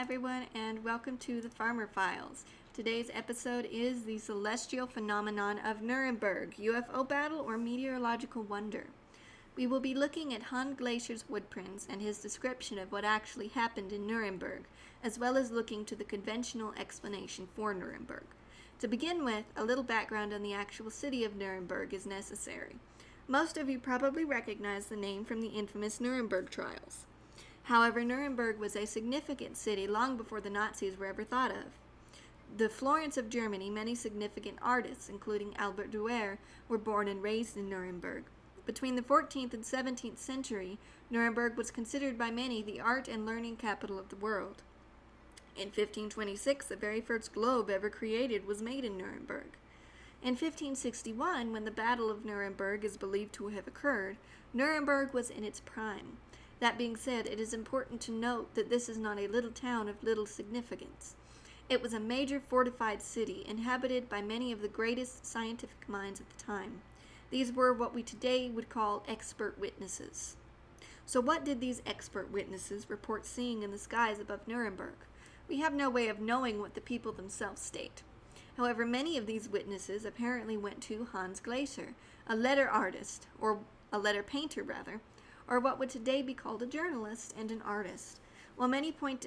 everyone, and welcome to the Farmer Files. Today's episode is the celestial phenomenon of Nuremberg, UFO battle or meteorological wonder. We will be looking at Hans Glacier's woodprints and his description of what actually happened in Nuremberg, as well as looking to the conventional explanation for Nuremberg. To begin with, a little background on the actual city of Nuremberg is necessary. Most of you probably recognize the name from the infamous Nuremberg trials. However, Nuremberg was a significant city long before the Nazis were ever thought of. The Florence of Germany, many significant artists, including Albert Durer, were born and raised in Nuremberg. Between the 14th and 17th century, Nuremberg was considered by many the art and learning capital of the world. In 1526, the very first globe ever created was made in Nuremberg. In 1561, when the Battle of Nuremberg is believed to have occurred, Nuremberg was in its prime. That being said, it is important to note that this is not a little town of little significance. It was a major fortified city inhabited by many of the greatest scientific minds at the time. These were what we today would call expert witnesses. So what did these expert witnesses report seeing in the skies above Nuremberg? We have no way of knowing what the people themselves state. However, many of these witnesses apparently went to Hans Glacier, a letter artist, or a letter painter rather, or what would today be called a journalist and an artist. While many point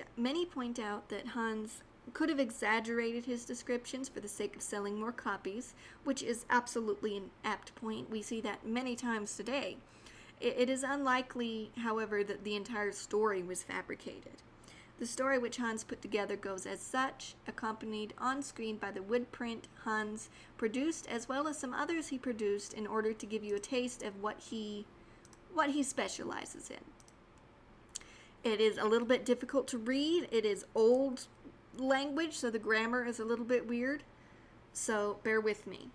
out that Hans could have exaggerated his descriptions for the sake of selling more copies, which is absolutely an apt point. We see that many times today. It is unlikely, however, that the entire story was fabricated. The story which Hans put together goes as such, accompanied on screen by the woodprint Hans produced, as well as some others he produced in order to give you a taste of what he specializes in. It is a little bit difficult to read. It is old language, so the grammar is a little bit weird. So bear with me.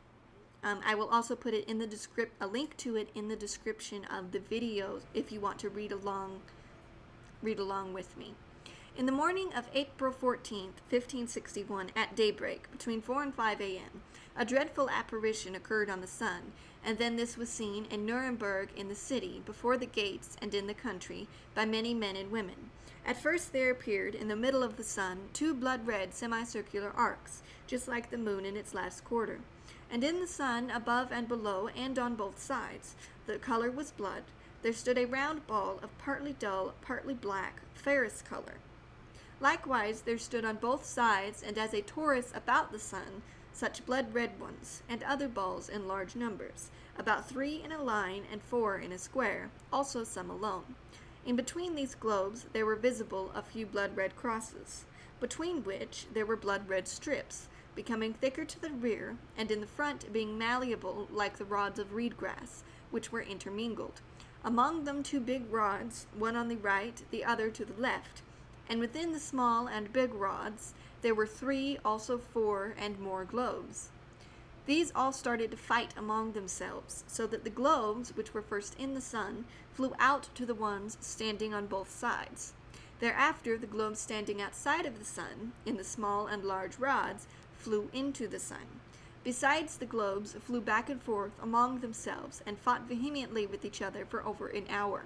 I will also put it in the a link to it in the description of the video if you want to read along with me. In the morning of April 14th, 1561, at daybreak, between 4 and 5 a.m., a dreadful apparition occurred on the sun, and then this was seen in Nuremberg, in the city, before the gates, and in the country, by many men and women. At first there appeared, in the middle of the sun, two blood-red semicircular arcs, just like the moon in its last quarter. And in the sun, above and below, and on both sides, the color was blood. There stood a round ball of partly dull, partly black, ferrous color. Likewise, there stood on both sides, and as a torus about the sun, such blood-red ones, and other balls in large numbers, about 3 in a line and 4 in a square, also some alone. In between these globes there were visible a few blood-red crosses, between which there were blood-red strips, becoming thicker to the rear, and in the front being malleable like the rods of reed grass, which were intermingled. Among them 2 big rods, one on the right, the other to the left, and within the small and big rods there were 3, also 4, and more globes. These all started to fight among themselves, so that the globes, which were first in the sun, flew out to the ones standing on both sides. Thereafter, the globes standing outside of the sun, in the small and large rods, flew into the sun. Besides, the globes flew back and forth among themselves, and fought vehemently with each other for over an hour.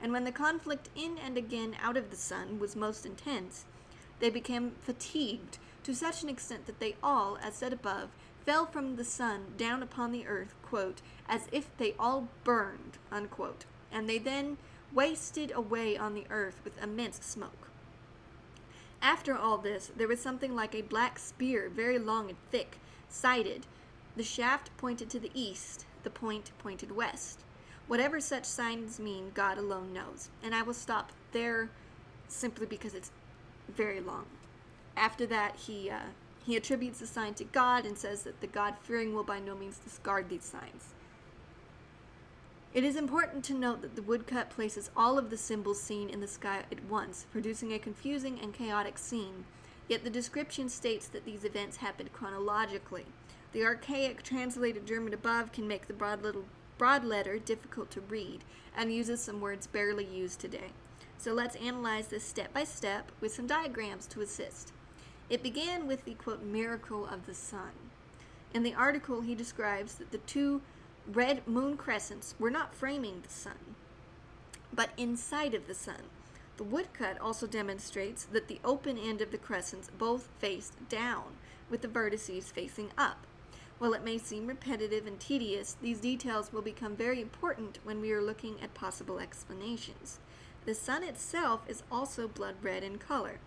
And when the conflict in and again out of the sun was most intense, they became fatigued to such an extent that they all, as said above, fell from the sun down upon the earth, quote, as if they all burned, unquote, and they then wasted away on the earth with immense smoke. After all this, there was something like a black spear, very long and thick, sighted. The shaft pointed to the east, the point pointed west. Whatever such signs mean, God alone knows. And I will stop there simply because it's very long. After that, he attributes the sign to God and says that the God-fearing will by no means discard these signs. It is important to note that the woodcut places all of the symbols seen in the sky at once, producing a confusing and chaotic scene. Yet the description states that these events happened chronologically. The archaic translated German above can make the broad letter difficult to read, and uses some words barely used today. So let's analyze this step by step with some diagrams to assist. It began with the, quote, miracle of the sun. In the article, he describes that the 2 red moon crescents were not framing the sun, but inside of the sun. The woodcut also demonstrates that the open end of the crescents both faced down, with the vertices facing up. While it may seem repetitive and tedious, these details will become very important when we are looking at possible explanations. The sun itself is also blood red in color.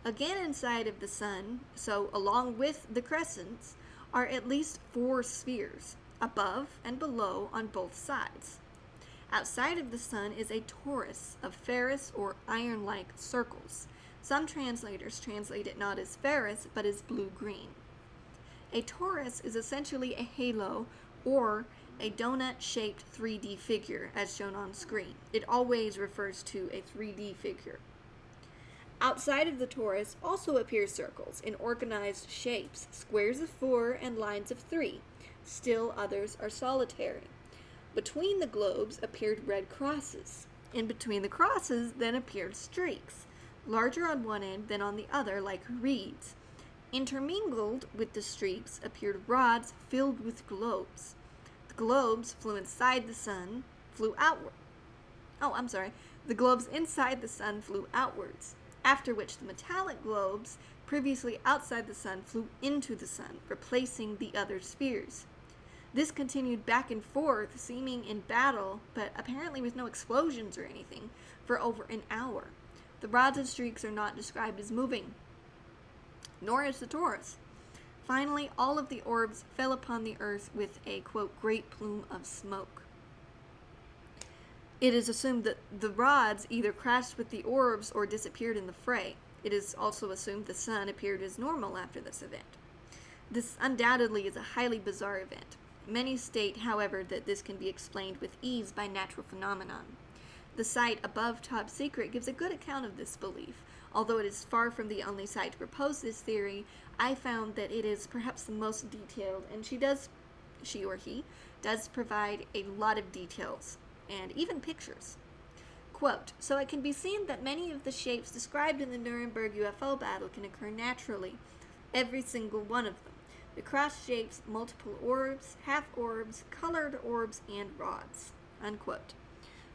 Again, inside of the sun, so along with the crescents, are at least 4 spheres, above and below on both sides. Outside of the sun is a torus of ferrous or iron-like circles. Some translators translate it not as ferrous, but as blue-green. A torus is essentially a halo or a donut-shaped 3D figure, as shown on screen. It always refers to a 3D figure. Outside of the torus also appear circles in organized shapes, squares of 4 and lines of 3. Still others are solitary. Between the globes appeared red crosses. In between the crosses then appeared streaks, larger on one end than on the other, like reeds. Intermingled with the streaks appeared rods filled with globes. The globes flew inside the sun, flew outward. The globes inside the sun flew outwards, after which the metallic globes, previously outside the sun, flew into the sun, replacing the other spheres. This continued back and forth, seeming in battle, but apparently with no explosions or anything, for over an hour. The rods and streaks are not described as moving, nor is the torus. Finally, all of the orbs fell upon the earth with a, quote, great plume of smoke. It is assumed that the rods either crashed with the orbs or disappeared in the fray. It is also assumed the sun appeared as normal after this event. This undoubtedly is a highly bizarre event. Many state, however, that this can be explained with ease by natural phenomenon. The site above Top Secret gives a good account of this belief. Although it is far from the only site to propose this theory, I found that it is perhaps the most detailed, and she or he does provide a lot of details, and even pictures. Quote, so it can be seen that many of the shapes described in the Nuremberg UFO battle can occur naturally, every single one of them. The cross shapes, multiple orbs, half-orbs, colored orbs, and rods. Unquote.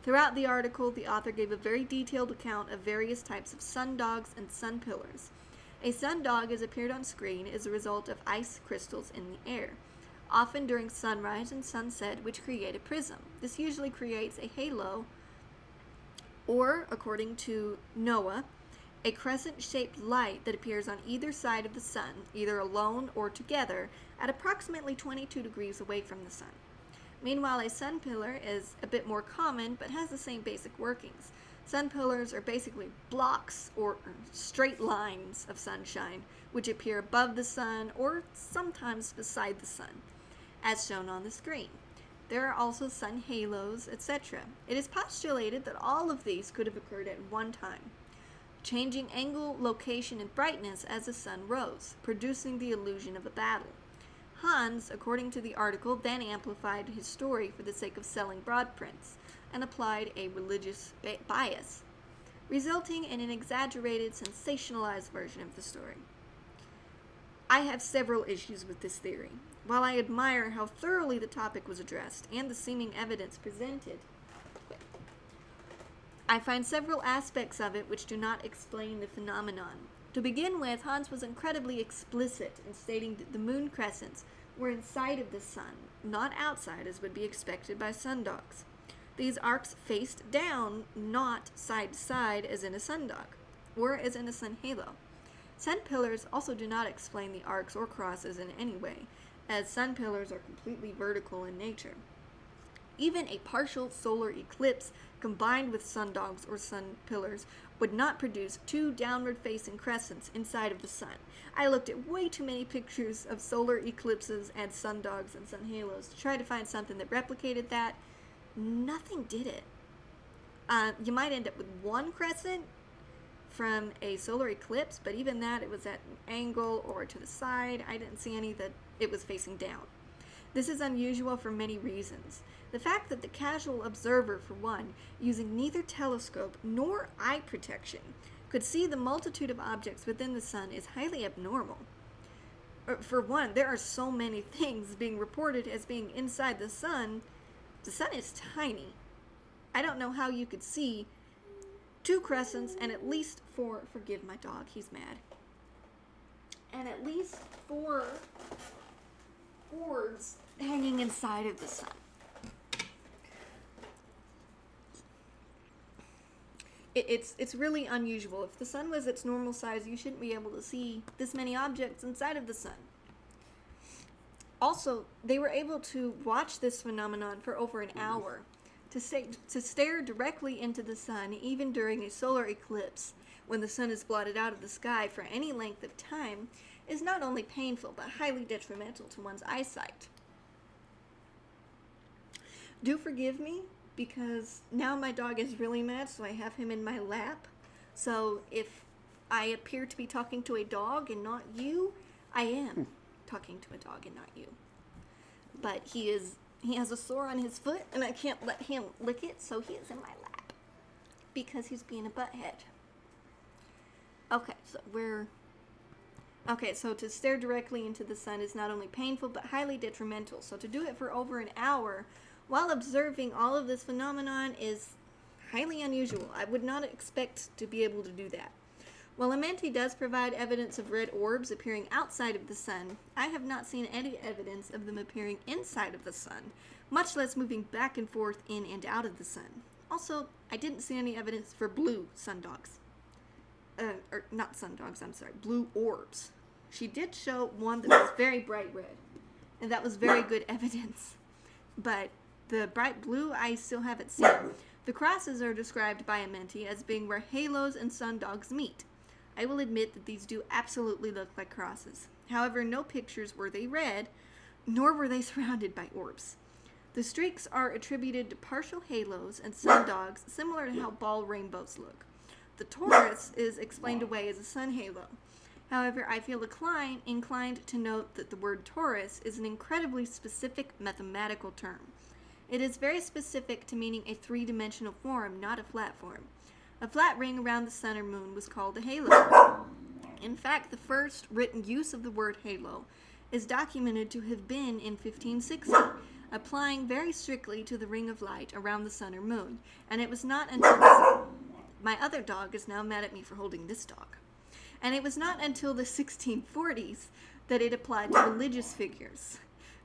Throughout the article, the author gave a very detailed account of various types of sundogs and sun pillars. A sundog, as appeared on screen, is a result of ice crystals in the air, often during sunrise and sunset, which create a prism. This usually creates a halo, or, according to NOAA, a crescent-shaped light that appears on either side of the sun, either alone or together, at approximately 22 degrees away from the sun. Meanwhile, a sun pillar is a bit more common, but has the same basic workings. Sun pillars are basically blocks or straight lines of sunshine, which appear above the sun or sometimes beside the sun, as shown on the screen. There are also sun halos, etc. It is postulated that all of these could have occurred at one time, changing angle, location, and brightness as the sun rose, producing the illusion of a battle. Hans, according to the article, then amplified his story for the sake of selling broad prints and applied a religious bias, resulting in an exaggerated, sensationalized version of the story. I have several issues with this theory. While I admire how thoroughly the topic was addressed and the seeming evidence presented, I find several aspects of it which do not explain the phenomenon. To begin with, Hans was incredibly explicit in stating that the moon crescents were inside of the sun, not outside as would be expected by sundogs. These arcs faced down, not side to side as in a sundog, or as in a sun halo. Sun pillars also do not explain the arcs or crosses in any way, as sun pillars are completely vertical in nature. Even a partial solar eclipse combined with sundogs or sun pillars would not produce 2 downward-facing crescents inside of the sun. I looked at way too many pictures of solar eclipses and sundogs and sun halos to try to find something that replicated that. Nothing did it. You might end up with 1 crescent from a solar eclipse, but even that, it was at an angle or to the side. I didn't see any that it was facing down. This is unusual for many reasons. The fact that the casual observer, for one, using neither telescope nor eye protection, could see the multitude of objects within the sun is highly abnormal. For one, there are so many things being reported as being inside the sun. The sun is tiny. I don't know how you could see 2 crescents, and at least 4, forgive my dog, he's mad, and at least 4 orbs hanging inside of the sun. It's really unusual. If the sun was its normal size, you shouldn't be able to see this many objects inside of the sun. Also, they were able to watch this phenomenon for over an hour. To stare directly into the sun, even during a solar eclipse, when the sun is blotted out of the sky for any length of time, is not only painful, but highly detrimental to one's eyesight. Do forgive me, because now my dog is really mad, so I have him in my lap. So if I appear to be talking to a dog and not you, I am talking to a dog and not you. But he has a sore on his foot, and I can't let him lick it, so he is in my lap. Because he's being a butthead. Okay, so to stare directly into the sun is not only painful, but highly detrimental. So to do it for over an hour while observing all of this phenomenon is highly unusual. I would not expect to be able to do that. While Amenti does provide evidence of red orbs appearing outside of the sun, I have not seen any evidence of them appearing inside of the sun, much less moving back and forth in and out of the sun. Also, I didn't see any evidence for blue sundogs. Blue orbs. She did show one that was very bright red, and that was very good evidence. But the bright blue, I still haven't seen. The crosses are described by Amenti as being where halos and sundogs meet. I will admit that these do absolutely look like crosses. However, no pictures were they red, nor were they surrounded by orbs. The streaks are attributed to partial halos and sundogs, similar to how ball rainbows look. The torus is explained away as a sun halo. However, I feel inclined to note that the word torus is an incredibly specific mathematical term. It is very specific to meaning a 3-dimensional form, not a flat form. A flat ring around the sun or moon was called a halo. In fact, the first written use of the word halo is documented to have been in 1560, applying very strictly to the ring of light around the sun or moon. And it was not until my other dog is now mad at me for holding this dog. And it was not until the 1640s that it applied to religious figures.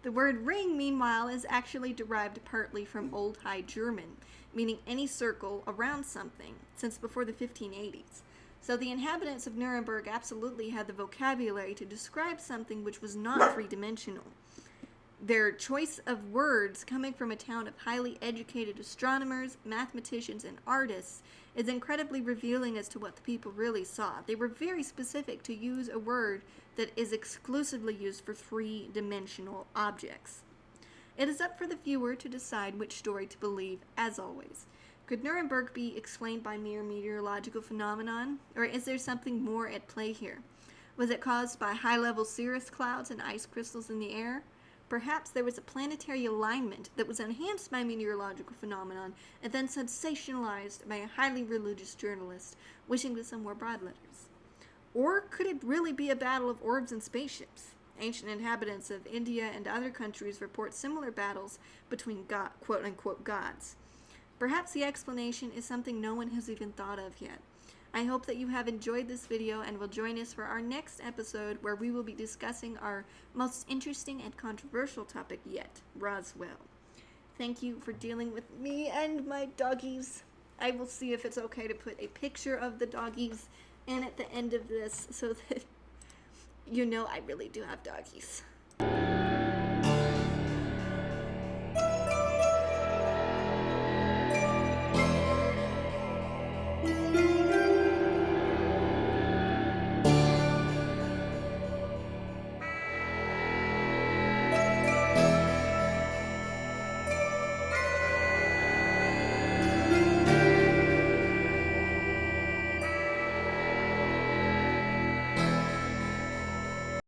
The word ring, meanwhile, is actually derived partly from Old High German, meaning any circle around something, since before the 1580s. So the inhabitants of Nuremberg absolutely had the vocabulary to describe something which was not 3-dimensional. Their choice of words, coming from a town of highly educated astronomers, mathematicians, and artists, is incredibly revealing as to what the people really saw. They were very specific to use a word that is exclusively used for 3-dimensional objects. It is up for the viewer to decide which story to believe, as always. Could Nuremberg be explained by mere meteorological phenomenon, or is there something more at play here? Was it caused by high-level cirrus clouds and ice crystals in the air? Perhaps there was a planetary alignment that was enhanced by meteorological phenomenon and then sensationalized by a highly religious journalist wishing to send more broad letters. Or could it really be a battle of orbs and spaceships? Ancient inhabitants of India and other countries report similar battles between quote-unquote gods. Perhaps the explanation is something no one has even thought of yet. I hope that you have enjoyed this video and will join us for our next episode where we will be discussing our most interesting and controversial topic yet, Roswell. Thank you for dealing with me and my doggies. I will see if it's okay to put a picture of the doggies in at the end of this so that you know I really do have doggies.